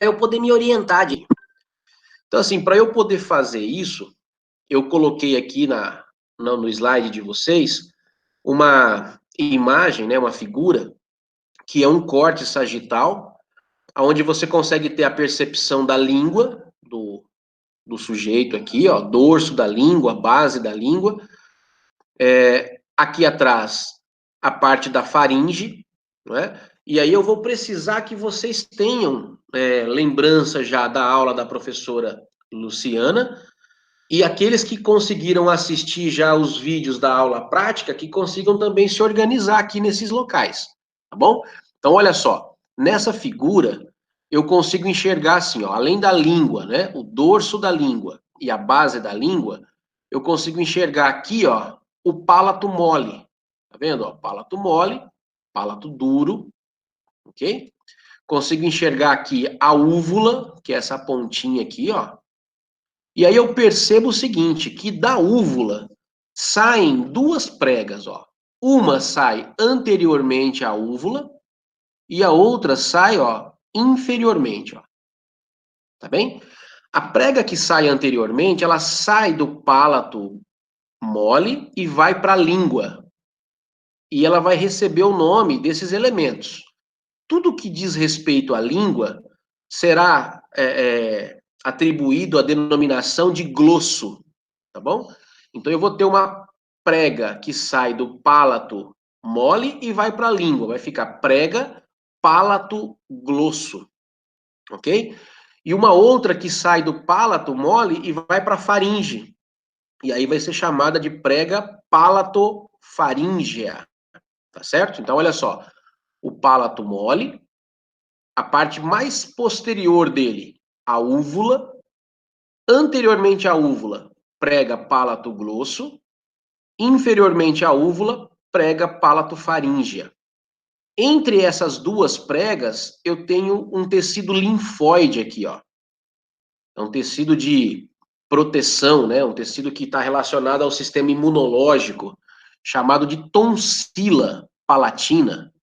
eu poder me orientar. Então, assim, para eu poder fazer isso, eu coloquei aqui no slide de vocês uma imagem, né, uma figura, que é um corte sagital, onde você consegue ter a percepção da língua, do sujeito aqui, ó, dorso da língua, base da língua, aqui atrás a parte da faringe, não é? E aí eu vou precisar que vocês tenham lembrança já da aula da professora Luciana, e aqueles que conseguiram assistir já os vídeos da aula prática, que consigam também se organizar aqui nesses locais, tá bom? Então, olha só, nessa figura, eu consigo enxergar assim, ó, além da língua, né, o dorso da língua e a base da língua, eu consigo enxergar aqui, ó, o palato mole, tá vendo? Ó, palato mole, palato duro, ok? Consigo enxergar aqui a úvula, que é essa pontinha aqui, ó. E aí eu percebo o seguinte, que da úvula saem duas pregas, ó. Uma sai anteriormente à úvula e a outra sai, ó, inferiormente, ó. Tá bem? A prega que sai anteriormente, ela sai do palato mole e vai para a língua. E ela vai receber o nome desses elementos. Tudo que diz respeito à língua será atribuído à denominação de glosso, tá bom? Então eu vou ter uma prega que sai do palato mole e vai para a língua, vai ficar prega palato glosso, ok? E uma outra que sai do palato mole e vai para a faringe, e aí vai ser chamada de prega palatofaríngea, tá certo? Então olha só, o palato mole, a parte mais posterior dele, a úvula, anteriormente à úvula, prega palato glosso, inferiormente à úvula, prega palatofaríngea. Entre essas duas pregas, eu tenho um tecido linfóide aqui, ó. É um tecido de proteção, né? Um tecido que está relacionado ao sistema imunológico, chamado de tonsila palatina.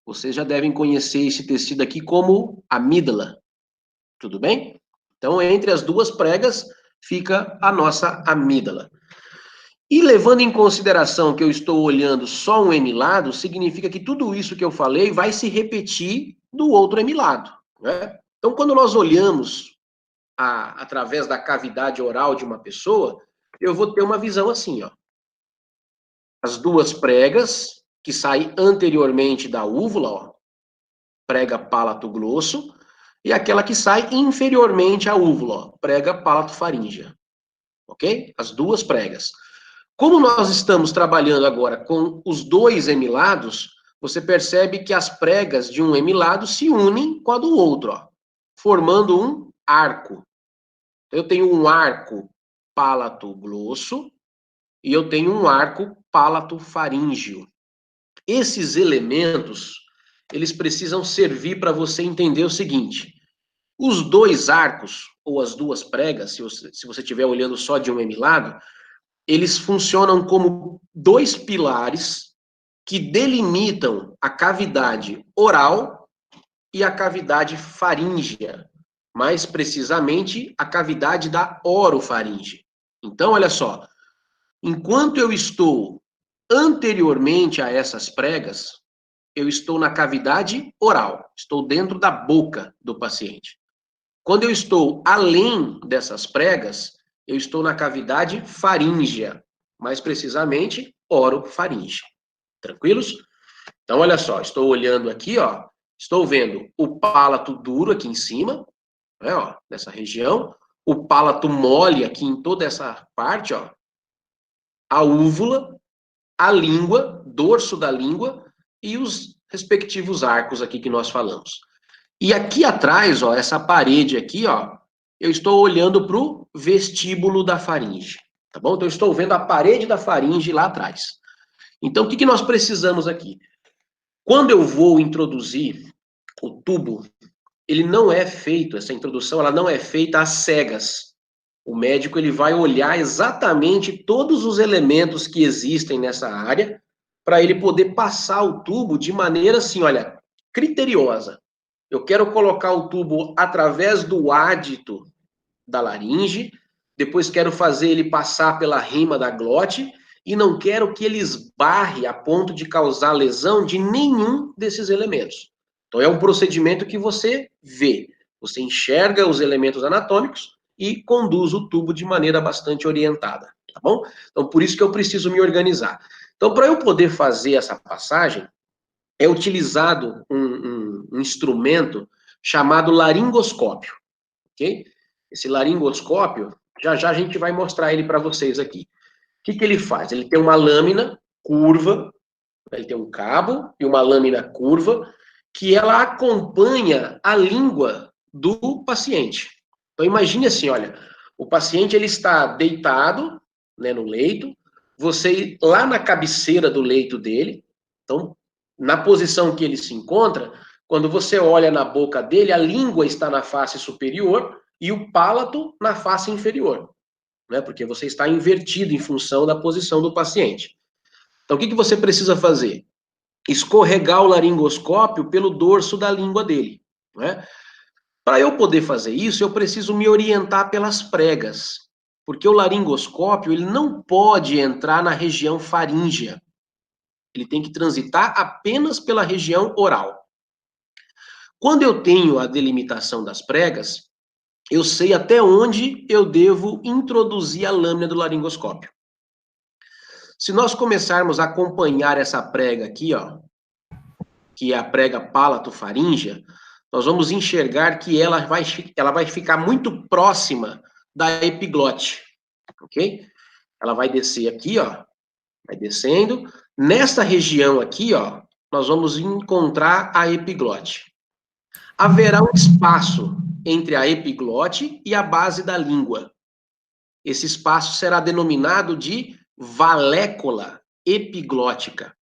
Vocês já devem conhecer esse tecido aqui como amígdala. Tudo bem? Então, entre as duas pregas, fica a nossa amígdala. E levando em consideração que eu estou olhando só um hemilado, significa que tudo isso que eu falei vai se repetir do outro hemilado, né? Então, quando nós olhamos através da cavidade oral de uma pessoa, eu vou ter uma visão assim, ó. As duas pregas, que saem anteriormente da úvula, ó, prega palato glosso, e aquela que sai inferiormente à úvula, ó, prega palatofaríngea. Ok? As duas pregas. Como nós estamos trabalhando agora com os dois hemilados, você percebe que as pregas de um hemilado se unem com a do outro, ó, formando um arco. Eu tenho um arco palato-glosso e eu tenho um arco palato-faríngeo. Esses elementos, eles precisam servir para você entender o seguinte: os dois arcos, ou as duas pregas, se você estiver olhando só de um hemilado, eles funcionam como dois pilares que delimitam a cavidade oral e a cavidade faríngea, mais precisamente a cavidade da orofaringe. Então, olha só, enquanto eu estou anteriormente a essas pregas, eu estou na cavidade oral, estou dentro da boca do paciente. Quando eu estou além dessas pregas, eu estou na cavidade faríngea, mais precisamente orofaringe. Tranquilos? Então, olha só, estou olhando aqui, ó, estou vendo o palato duro aqui em cima, né, ó, nessa região, o palato mole aqui em toda essa parte, ó, a úvula, a língua, dorso da língua e os respectivos arcos aqui que nós falamos. E aqui atrás, ó, essa parede aqui, ó, eu estou olhando para o vestíbulo da faringe, tá bom? Então, eu estou vendo a parede da faringe lá atrás. Então, o que nós precisamos aqui? Quando eu vou introduzir o tubo, ele não é feito, essa introdução, ela não é feita às cegas. O médico, ele vai olhar exatamente todos os elementos que existem nessa área para ele poder passar o tubo de maneira assim, olha, criteriosa. Eu quero colocar o tubo através do ádito da laringe, depois quero fazer ele passar pela rima da glote e não quero que ele esbarre a ponto de causar lesão de nenhum desses elementos. Então é um procedimento que você vê, você enxerga os elementos anatômicos e conduz o tubo de maneira bastante orientada, tá bom? Então por isso que eu preciso me organizar. Então para eu poder fazer essa passagem, é utilizado um instrumento chamado laringoscópio, ok? Esse laringoscópio, já já a gente vai mostrar ele para vocês aqui. O que ele faz? Ele tem uma lâmina curva, ele tem um cabo e uma lâmina curva, que ela acompanha a língua do paciente. Então imagine assim, olha, o paciente ele está deitado, né, no leito, você lá na cabeceira do leito dele, então na posição que ele se encontra, quando você olha na boca dele, a língua está na face superior e o palato na face inferior, né? Porque você está invertido em função da posição do paciente. Então, o que você precisa fazer? Escorregar o laringoscópio pelo dorso da língua dele, né? Para eu poder fazer isso, eu preciso me orientar pelas pregas, porque o laringoscópio ele não pode entrar na região faríngea. Ele tem que transitar apenas pela região oral. Quando eu tenho a delimitação das pregas, eu sei até onde eu devo introduzir a lâmina do laringoscópio. Se nós começarmos a acompanhar essa prega aqui, ó, que é a prega palato-faríngea, nós vamos enxergar que ela vai ficar muito próxima da epiglote, ok? Ela vai descer aqui, ó, vai descendo. Nesta região aqui, ó, nós vamos encontrar a epiglote. Haverá um espaço entre a epiglote e a base da língua. Esse espaço será denominado de valécula epiglótica.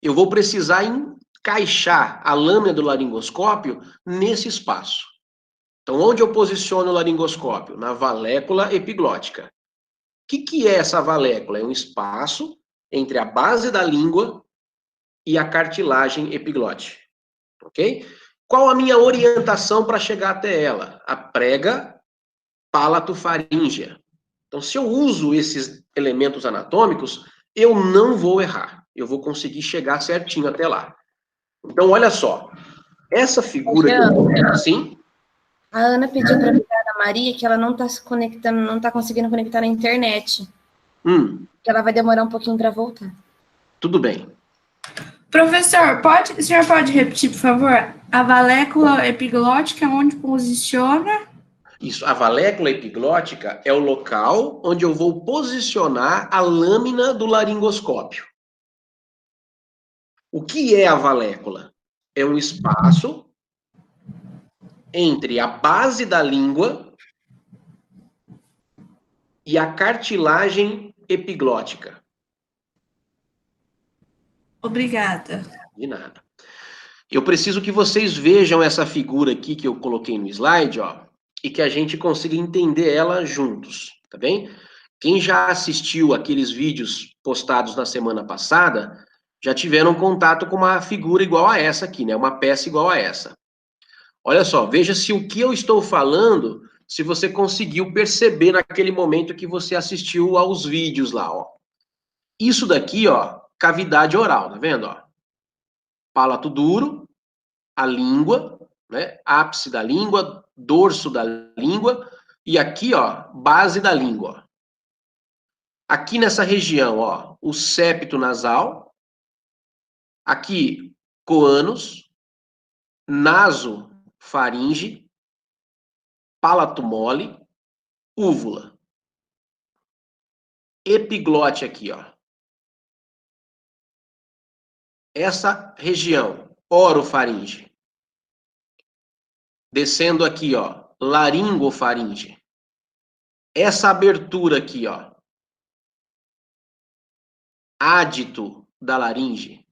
Eu vou precisar encaixar a lâmina do laringoscópio nesse espaço. Então, onde eu posiciono o laringoscópio? Na valécula epiglótica. O que é essa valécula? É um espaço entre a base da língua e a cartilagem epiglote. Ok? Qual a minha orientação para chegar até ela? A prega palato-faríngea. Então, se eu uso esses elementos anatômicos, eu não vou errar. Eu vou conseguir chegar certinho até lá. Então, olha só. Essa figura que eu tenho assim. A Ana pediu para avisar a Ana Maria que ela não está se conectando, não está conseguindo conectar na internet. Que ela vai demorar um pouquinho para voltar. Tudo bem. Professor, o senhor pode repetir, por favor? A valécula epiglótica, onde posiciona? Isso, a valécula epiglótica é o local onde eu vou posicionar a lâmina do laringoscópio. O que é a valécula? É um espaço entre a base da língua e a cartilagem epiglótica. Obrigada. De nada. Eu preciso que vocês vejam essa figura aqui que eu coloquei no slide, ó, e que a gente consiga entender ela juntos, tá bem? Quem já assistiu aqueles vídeos postados na semana passada, já tiveram contato com uma figura igual a essa aqui, né? Uma peça igual a essa. Olha só, veja se o que eu estou falando, se você conseguiu perceber naquele momento que você assistiu aos vídeos lá, ó. Isso daqui, ó, cavidade oral, tá vendo, ó? Palato duro, a língua, né? Ápice da língua, dorso da língua, e aqui, ó, base da língua, ó. Aqui nessa região, ó, o septo nasal, aqui, coânus, nasofaringe, palato mole, úvula. Epiglote aqui, ó. Essa região, orofaringe. Descendo aqui, ó, laringofaringe. Essa abertura aqui, ó, ádito da laringe.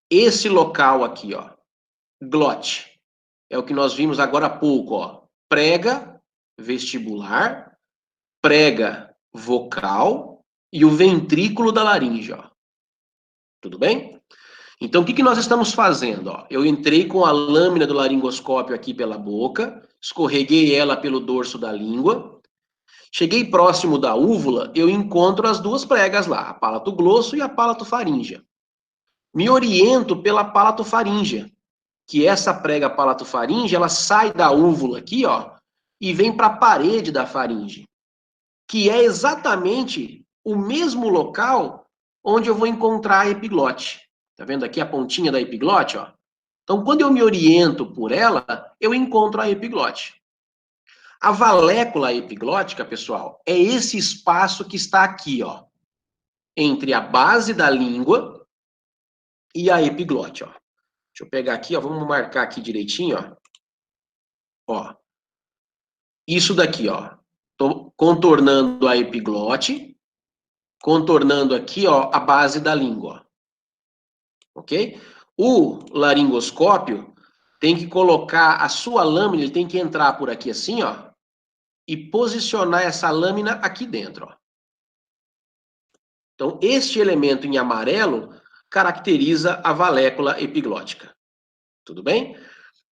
Esse local aqui, ó, glote. É o que nós vimos agora há pouco, ó. Prega vestibular, prega vocal e o ventrículo da laringe, ó. Tudo bem? Então, o que nós estamos fazendo? Ó? Eu entrei com a lâmina do laringoscópio aqui pela boca, escorreguei ela pelo dorso da língua, cheguei próximo da úvula, eu encontro as duas pregas lá, a palato-glosso e a palato-faríngea. Me oriento pela palato-faríngea, que essa prega palato-faríngea, ela sai da úvula aqui, ó, e vem para a parede da faringe, que é exatamente o mesmo local onde eu vou encontrar a epiglote. Tá vendo aqui a pontinha da epiglote, ó? Então, quando eu me oriento por ela, eu encontro a epiglote. A valécula epiglótica, pessoal, é esse espaço que está aqui, ó, entre a base da língua e a epiglote, ó. Deixa eu pegar aqui, ó, vamos marcar aqui direitinho, ó. Ó. Isso daqui, ó. Tô contornando a epiglote, contornando aqui, ó, a base da língua, ó. Ok? O laringoscópio tem que colocar a sua lâmina, ele tem que entrar por aqui assim, ó, e posicionar essa lâmina aqui dentro, ó. Então, este elemento em amarelo caracteriza a valécula epiglótica. Tudo bem?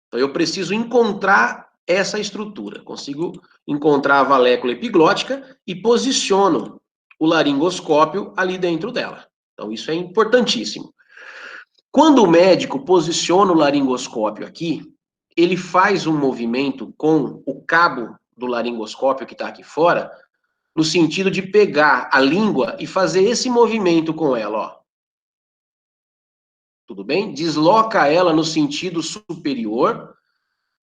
Então, eu preciso encontrar essa estrutura. Consigo encontrar a valécula epiglótica e posiciono o laringoscópio ali dentro dela. Então, isso é importantíssimo. Quando o médico posiciona o laringoscópio aqui, ele faz um movimento com o cabo do laringoscópio que está aqui fora, no sentido de pegar a língua e fazer esse movimento com ela, ó. Tudo bem? Desloca ela no sentido superior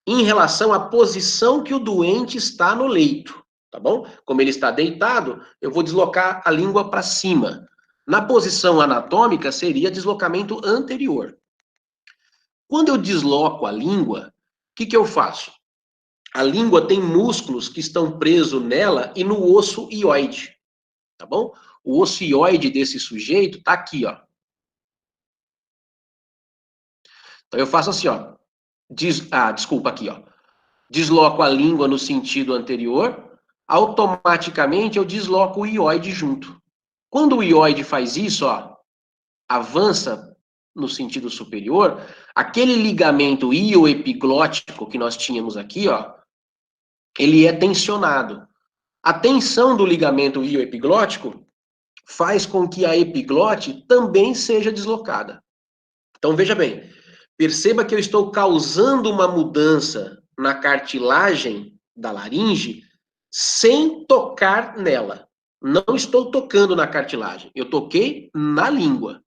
em relação à posição que o doente está no leito, tá bom? Como ele está deitado, eu vou deslocar a língua para cima. Na posição anatômica, seria deslocamento anterior. Quando eu desloco a língua, o que eu faço? A língua tem músculos que estão presos nela e no osso hioide, tá bom? O osso hioide desse sujeito tá aqui, ó. Então eu faço assim, ó. Desculpa, aqui, ó. Desloco a língua no sentido anterior, automaticamente eu desloco o hioide junto. Quando o hioide faz isso, ó, avança no sentido superior, aquele ligamento ilioepiglótico que nós tínhamos aqui, ó, ele é tensionado. A tensão do ligamento ilioepiglótico faz com que a epiglote também seja deslocada. Então, veja bem, perceba que eu estou causando uma mudança na cartilagem da laringe sem tocar nela. Não estou tocando na cartilagem, eu toquei na língua.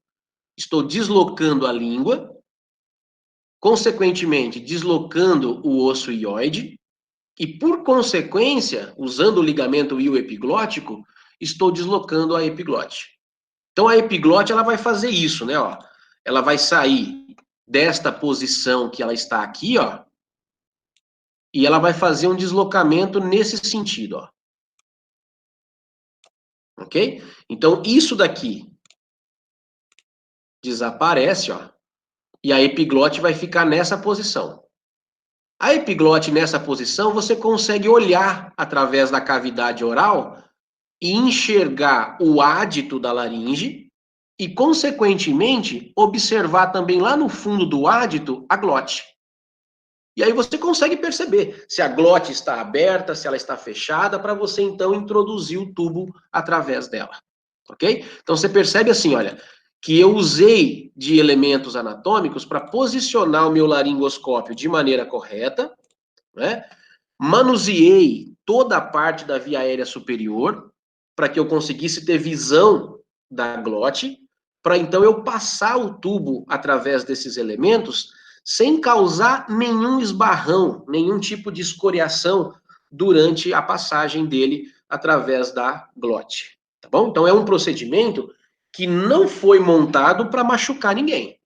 Estou deslocando a língua, consequentemente, deslocando o osso hioide, e, por consequência, usando o ligamento ilioepiglótico, estou deslocando a epiglote. Então, a epiglote, ela vai fazer isso, né, ó. Ela vai sair desta posição que ela está aqui, ó, e ela vai fazer um deslocamento nesse sentido, ó. Ok? Então, isso daqui desaparece, ó, e a epiglote vai ficar nessa posição. A epiglote nessa posição, você consegue olhar através da cavidade oral e enxergar o ádito da laringe e, consequentemente, observar também lá no fundo do ádito a glote. E aí você consegue perceber se a glote está aberta, se ela está fechada, para você, então, introduzir o tubo através dela. Ok? Então, você percebe assim, olha, que eu usei de elementos anatômicos para posicionar o meu laringoscópio de maneira correta, né? Manuseei toda a parte da via aérea superior para que eu conseguisse ter visão da glote, para então eu passar o tubo através desses elementos sem causar nenhum esbarrão, nenhum tipo de escoriação durante a passagem dele através da glote, tá bom? Então é um procedimento que não foi montado para machucar ninguém.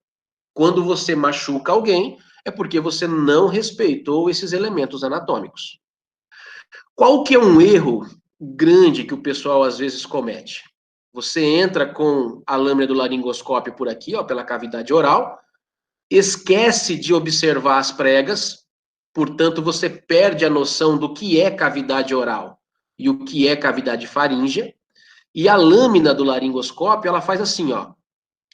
Quando você machuca alguém, é porque você não respeitou esses elementos anatômicos. Qual que é um erro grande que o pessoal às vezes comete? Você entra com a lâmina do laringoscópio por aqui, ó, pela cavidade oral, esquece de observar as pregas, portanto você perde a noção do que é cavidade oral e o que é cavidade faríngea, e a lâmina do laringoscópio, ela faz assim, ó,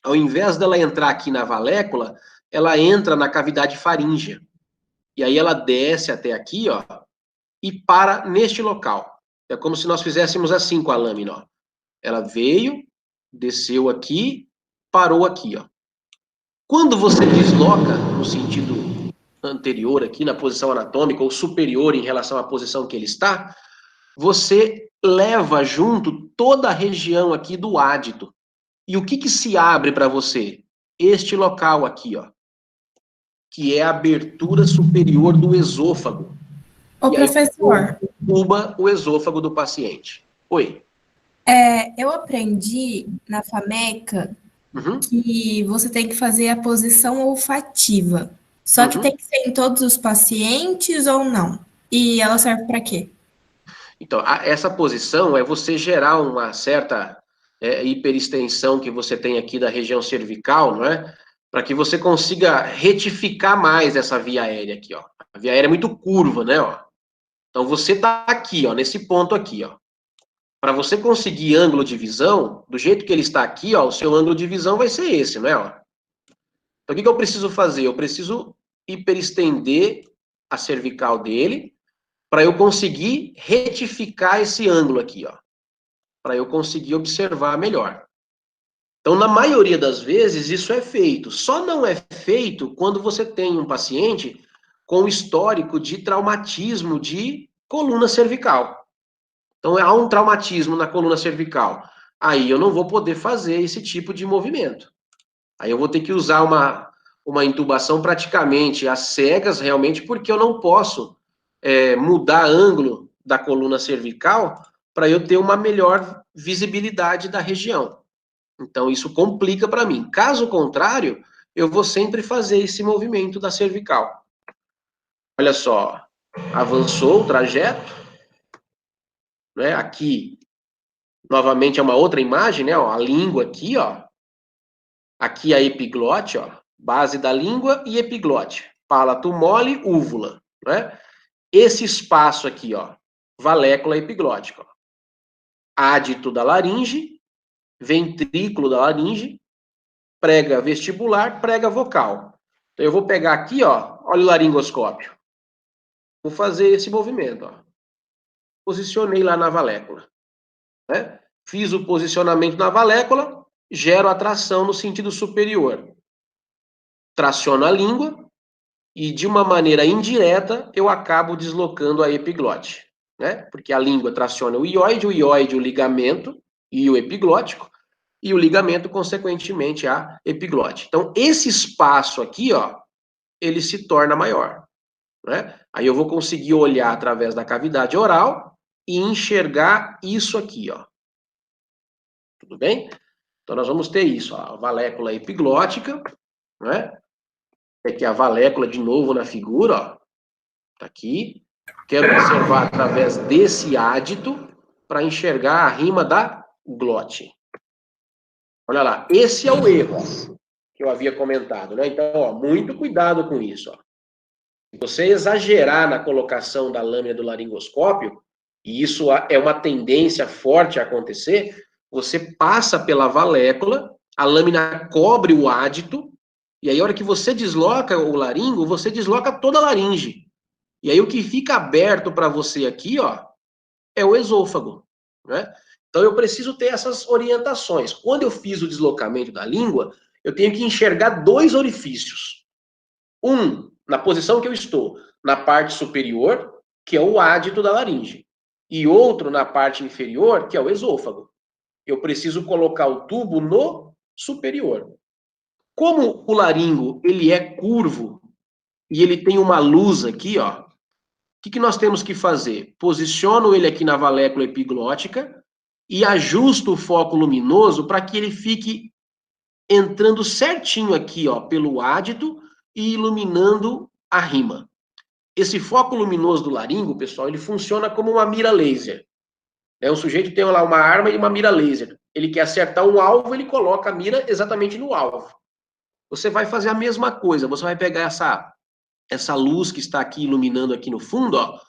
ao invés dela entrar aqui na valécula, ela entra na cavidade faríngea. E aí ela desce até aqui, ó, e para neste local. É como se nós fizéssemos assim com a lâmina, ó. Ela veio, desceu aqui, parou aqui, ó. Quando você desloca no sentido anterior aqui, na posição anatômica, ou superior em relação à posição que ele está, você leva junto toda a região aqui do ádito. E o que se abre para você? Este local aqui, ó, que é a abertura superior do esôfago. Ô, professor. Tuba o esôfago do paciente. Oi. Eu aprendi na FAMECA que você tem que fazer a posição olfativa. Só que tem que ser em todos os pacientes ou não? E ela serve para quê? Então, essa posição é você gerar uma certa hiperextensão que você tem aqui da região cervical, não é? Para que você consiga retificar mais essa via aérea aqui, ó. A via aérea é muito curva, né, ó? Então, você está aqui, ó, nesse ponto aqui, ó. Para você conseguir ângulo de visão, do jeito que ele está aqui, ó, o seu ângulo de visão vai ser esse, não é, ó? Então, o que eu preciso fazer? Eu preciso hiperestender a cervical dele para eu conseguir retificar esse ângulo aqui, ó. Para eu conseguir observar melhor. Então, na maioria das vezes, isso é feito. Só não é feito quando você tem um paciente com histórico de traumatismo de coluna cervical. Então, há um traumatismo na coluna cervical. Aí eu não vou poder fazer esse tipo de movimento. Aí eu vou ter que usar uma intubação praticamente às cegas, realmente, porque eu não posso mudar ângulo da coluna cervical para eu ter uma melhor visibilidade da região. Então, isso complica para mim. Caso contrário, eu vou sempre fazer esse movimento da cervical. Olha só, avançou o trajeto, né? Aqui, novamente, é uma outra imagem, né? Ó, a língua aqui, ó. Aqui a epiglote, ó. Base da língua e epiglote. Palato mole, úvula, né? Esse espaço aqui, ó. Valécula epiglótica, ó. Ádito da laringe, ventrículo da laringe, prega vestibular, prega vocal. Então, eu vou pegar aqui, ó, olha o laringoscópio. Vou fazer esse movimento, ó. Posicionei lá na valécula, né? Fiz o posicionamento na valécula, gero a tração no sentido superior. Traciono a língua e, de uma maneira indireta, eu acabo deslocando a epiglote, né? Porque a língua traciona o ióide o ligamento e o epiglótico, e o ligamento, consequentemente, a epiglote. Então, esse espaço aqui, ó, ele se torna maior, né? Aí eu vou conseguir olhar através da cavidade oral e enxergar isso aqui, ó. Tudo bem? Então, nós vamos ter isso, ó, a valécula epiglótica, né? Aqui a valécula, de novo, na figura, ó. Tá aqui. Quero observar através desse ádito para enxergar a rima da glote. Olha lá, esse é o erro que eu havia comentado, né? Então, ó, muito cuidado com isso, ó. Se você exagerar na colocação da lâmina do laringoscópio, e isso é uma tendência forte a acontecer, você passa pela valécula, a lâmina cobre o ádito, e aí a hora que você desloca o laringo, você desloca toda a laringe. E aí o que fica aberto para você aqui, ó, é o esôfago, né? Então eu preciso ter essas orientações. Quando eu fiz o deslocamento da língua, eu tenho que enxergar dois orifícios. Um, na posição que eu estou, na parte superior, que é o ádito da laringe. E outro na parte inferior, que é o esôfago. Eu preciso colocar o tubo no superior. Como o laringo, ele é curvo, e ele tem uma luz aqui, ó, o que nós temos que fazer? Posiciono ele aqui na valécula epiglótica e ajusto o foco luminoso para que ele fique entrando certinho aqui, ó, pelo ádito e iluminando a rima. Esse foco luminoso do laringo, pessoal, ele funciona como uma mira laser. O sujeito tem lá uma arma e uma mira laser. Ele quer acertar um alvo, ele coloca a mira exatamente no alvo. Você vai fazer a mesma coisa. Você vai pegar essa luz que está aqui iluminando aqui no fundo, ó,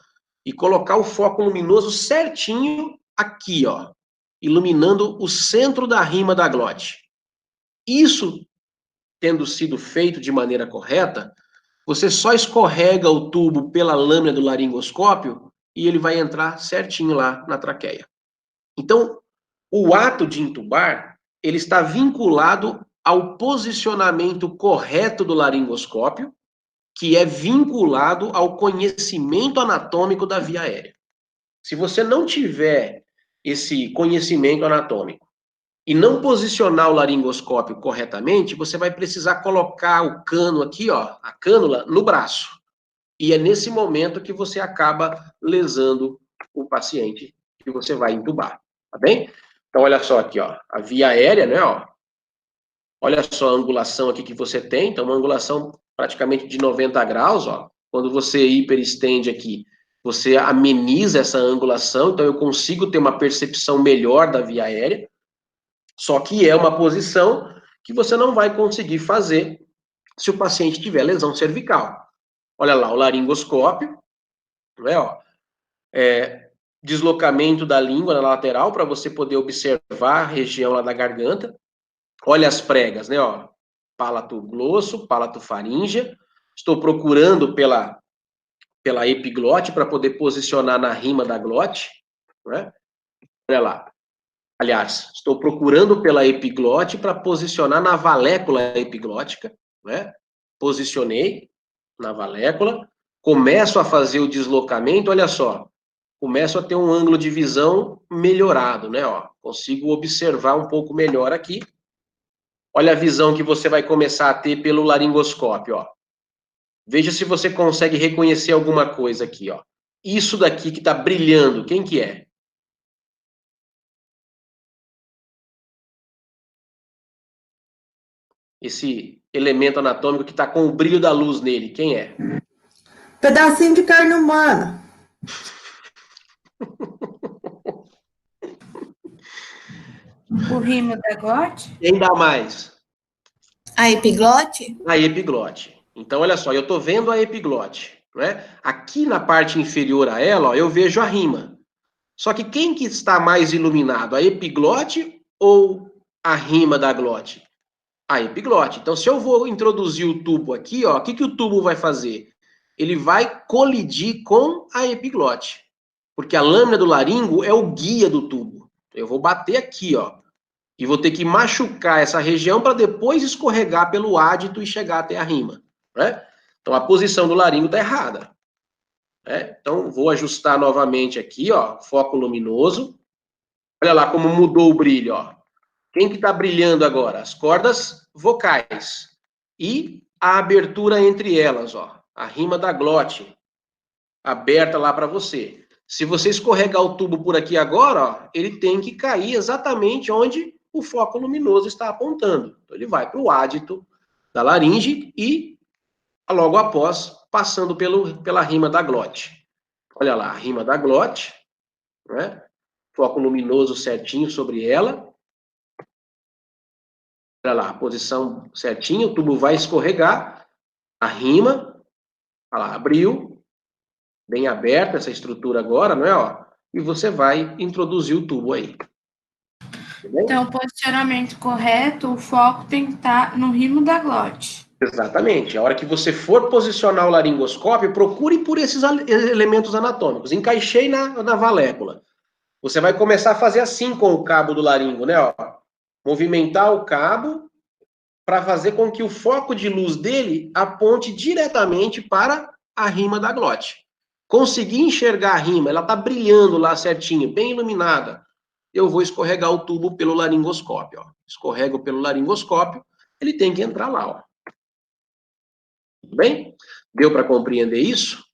e colocar o foco luminoso certinho aqui, ó, iluminando o centro da rima da glote. Isso tendo sido feito de maneira correta, você só escorrega o tubo pela lâmina do laringoscópio e ele vai entrar certinho lá na traqueia. Então, o ato de intubar, ele está vinculado ao posicionamento correto do laringoscópio, que é vinculado ao conhecimento anatômico da via aérea. Se você não tiver esse conhecimento anatômico e não posicionar o laringoscópio corretamente, você vai precisar colocar o cano aqui, ó, a cânula, no braço. E é nesse momento que você acaba lesando o paciente que você vai intubar, tá bem? Então, olha só aqui, ó, a via aérea, né, ó. Olha só a angulação aqui que você tem, então uma angulação praticamente de 90 graus, ó. Quando você hiperestende aqui, você ameniza essa angulação, então eu consigo ter uma percepção melhor da via aérea, só que é uma posição que você não vai conseguir fazer se o paciente tiver lesão cervical. Olha lá, o laringoscópio, né, ó, deslocamento da língua na lateral para você poder observar a região lá da garganta. Olha as pregas, né, ó, palato glosso, palato faríngea. Estou procurando pela epiglote para poder posicionar na rima da glote, né? Olha lá. Aliás, estou procurando pela epiglote para posicionar na valécula epiglótica, né? Posicionei na valécula, começo a fazer o deslocamento, olha só, começo a ter um ângulo de visão melhorado, né, ó, consigo observar um pouco melhor aqui. Olha a visão que você vai começar a ter pelo laringoscópio, ó. Veja se você consegue reconhecer alguma coisa aqui, ó. Isso daqui que está brilhando, quem que é? Esse elemento anatômico que está com o brilho da luz nele, quem é? Pedacinho de carne humana. O rimo da glote? Quem dá mais? A epiglote? A epiglote. Então, olha só, eu estou vendo a epiglote, né? Aqui na parte inferior a ela, ó, eu vejo a rima. Só que quem que está mais iluminado? A epiglote ou a rima da glote? A epiglote. Então, se eu vou introduzir o tubo aqui, ó, o que o tubo vai fazer? Ele vai colidir com a epiglote. Porque a lâmina do laringo é o guia do tubo. Eu vou bater aqui, ó. E vou ter que machucar essa região para depois escorregar pelo ádito e chegar até a rima, né? Então, a posição do laringo está errada. Né? Então, vou ajustar novamente aqui, ó, foco luminoso. Olha lá como mudou o brilho, ó. Quem que está brilhando agora? As cordas vocais. E a abertura entre elas, ó. A rima da glote. Aberta lá para você. Se você escorregar o tubo por aqui agora, ó, ele tem que cair exatamente onde o foco luminoso está apontando. Então, ele vai para o ádito da laringe e, logo após, passando pela rima da glote. Olha lá, a rima da glote, né? Foco luminoso certinho sobre ela. Olha lá, a posição certinha, o tubo vai escorregar, a rima, olha lá, abriu, bem aberta essa estrutura agora, não é? Ó, e você vai introduzir o tubo aí. Então, o posicionamento correto, o foco tem que estar no rimo da glote. Exatamente. A hora que você for posicionar o laringoscópio, procure por esses elementos anatômicos. Encaixei na valécula. Você vai começar a fazer assim com o cabo do laringo, né? Ó, movimentar o cabo para fazer com que o foco de luz dele aponte diretamente para a rima da glote. Conseguir enxergar a rima, ela está brilhando lá certinho, bem iluminada. Eu vou escorregar o tubo pelo laringoscópio. Ó. Escorrego pelo laringoscópio, ele tem que entrar lá. Ó. Tudo bem? Deu para compreender isso?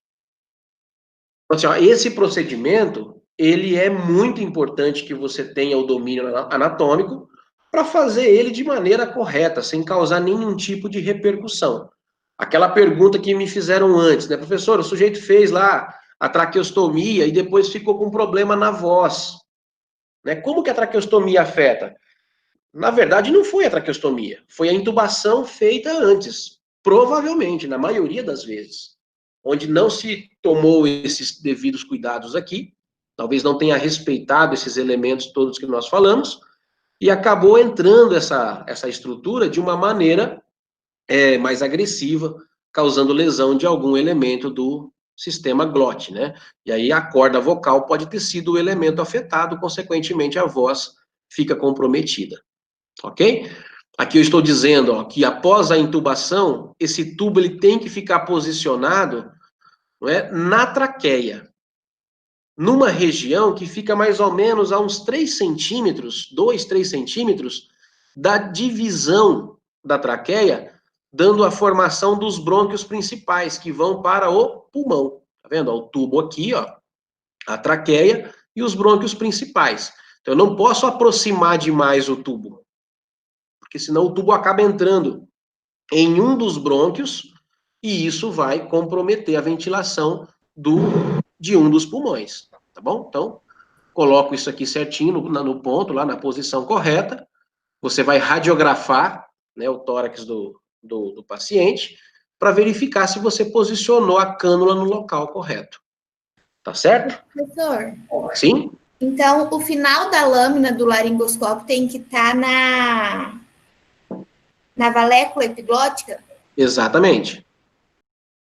Então, assim, ó, esse procedimento, ele é muito importante que você tenha o domínio anatômico para fazer ele de maneira correta, sem causar nenhum tipo de repercussão. Aquela pergunta que me fizeram antes, né? Professor, o sujeito fez lá a traqueostomia e depois ficou com problema na voz. Né? Como que a traqueostomia afeta? Na verdade, não foi a traqueostomia, foi a intubação feita antes. Provavelmente, na maioria das vezes. Onde não se tomou esses devidos cuidados aqui, talvez não tenha respeitado esses elementos todos que nós falamos, e acabou entrando essa estrutura de uma maneira mais agressiva, causando lesão de algum elemento do sistema glote, né? E aí a corda vocal pode ter sido o elemento afetado, consequentemente a voz fica comprometida, ok? Aqui eu estou dizendo, ó, que após a intubação, esse tubo ele tem que ficar posicionado, não é, na traqueia, numa região que fica mais ou menos a uns 3 centímetros, 2, 3 centímetros, da divisão da traqueia, dando a formação dos brônquios principais, que vão para o pulmão. Tá vendo? Ó, o tubo aqui, ó, a traqueia e os brônquios principais. Então, eu não posso aproximar demais o tubo, porque senão o tubo acaba entrando em um dos brônquios e isso vai comprometer a ventilação de um dos pulmões, tá bom? Então, coloco isso aqui certinho no ponto, lá na posição correta. Você vai radiografar, né, o tórax do paciente para verificar se você posicionou a cânula no local correto. Tá certo? Professor? Sim? Então, o final da lâmina do laringoscópio tem que estar na valécula epiglótica? Exatamente.